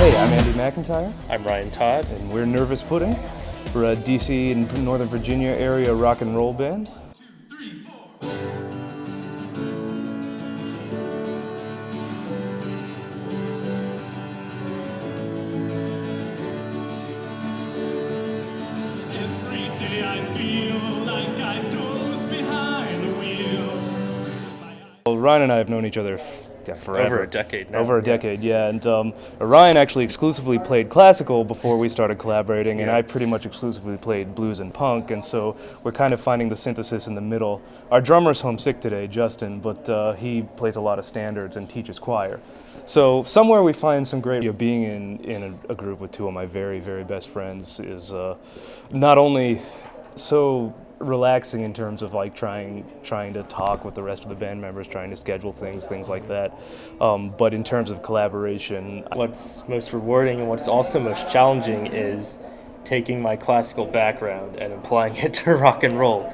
Hey, I'm Andy McIntyre, I'm Ryan Todd. and we're Nervous Pudding. We're a DC and Northern Virginia area rock and roll band. Every day I feel like I doze behind the wheel. Well, Ryan and I have known each other forever. Over a decade now. Over a decade, yeah. And Ryan actually exclusively played classical before we started collaborating, and Yeah. I pretty much exclusively played blues and punk, and so we're kind of finding the synthesis in the middle. Our drummer's homesick today, Justin, but he plays a lot of standards and teaches choir. So somewhere we find some great, being in a group with two of my very, very best friends is not only so relaxing in terms of like trying to talk with the rest of the band members, trying to schedule things like that, but in terms of collaboration, What's most rewarding and what's also most challenging is taking my classical background and applying it to rock and roll,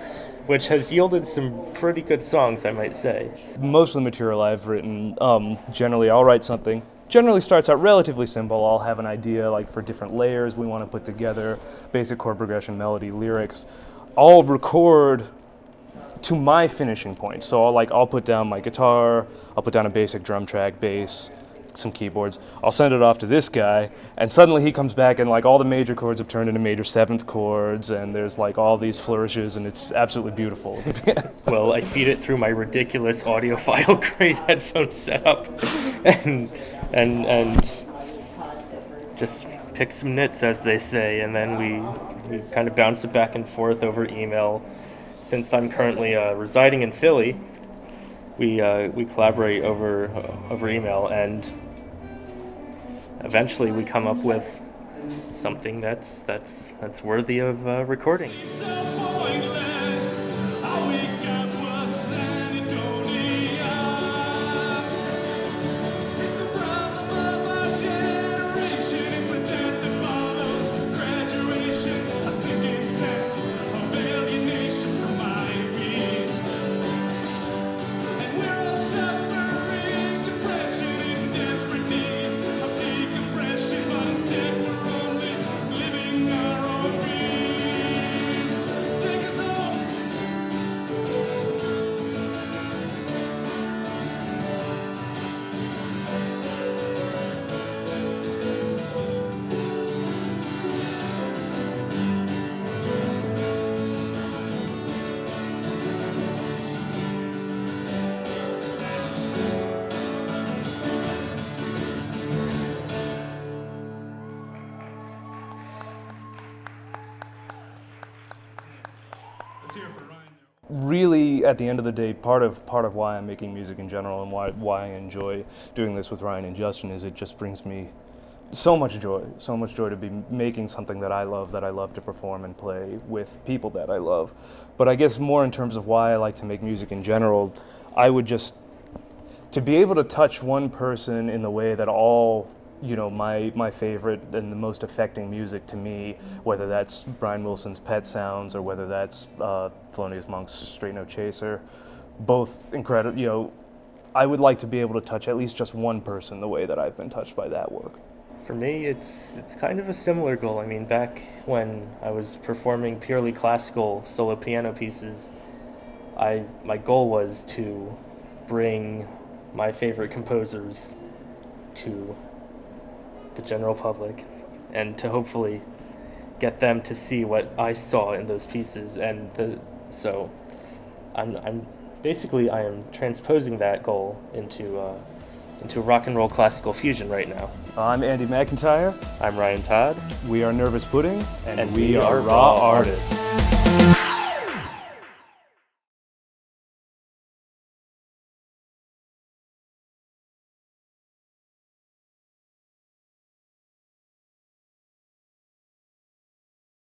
which has yielded some pretty good songs, I might say. most of the material I've written, generally I'll write something. Generally starts out relatively simple. I'll have an idea like for different layers we want to put together, basic chord progression, melody, lyrics. I'll record to my finishing point. So I'll put down my guitar, I'll put down a basic drum track, bass, some keyboards. I'll send it off to this guy, and suddenly he comes back and like all the major chords have turned into major seventh chords, and there's like all these flourishes, and it's absolutely beautiful. Well, I feed it through my ridiculous audiophile grade headphone setup and just pick some nits, as they say, and then we kind of bounce it back and forth over email. Since I'm currently residing in Philly, we collaborate over email, and eventually we come up with something that's worthy of recording. So pointless. All we got was anhedonia. It's a problem of our generation. With death that follows graduation, a sinking sense of alienation from my peace. And we're all suffering depression in desperate need of decompression, but instead we're only living our own peace. Take us home. Let's hear it for Ryan. Really, at the end of the day, part of why I'm making music in general and why I enjoy doing this with Ryan and Justin is it just brings me so much joy to be making something that I love to perform and play with people that I love. But I guess more in terms of why I like to make music in general, I would just to be able to touch one person in the way that all my favorite and the most affecting music to me, whether that's Brian Wilson's Pet Sounds or whether that's Thelonious Monk's Straight No Chaser, both incredible. I would like to be able to touch at least just one person the way that I've been touched by that work. For me, it's kind of a similar goal. I mean, back when I was performing purely classical solo piano pieces, my goal was to bring my favorite composers to the general public and to hopefully get them to see what I saw in those pieces. And so I'm basically I am transposing that goal into rock and roll classical fusion right now. I'm Andy McIntyre. I'm Ryan Todd. We are Nervous Pudding, And we are Raw Artists.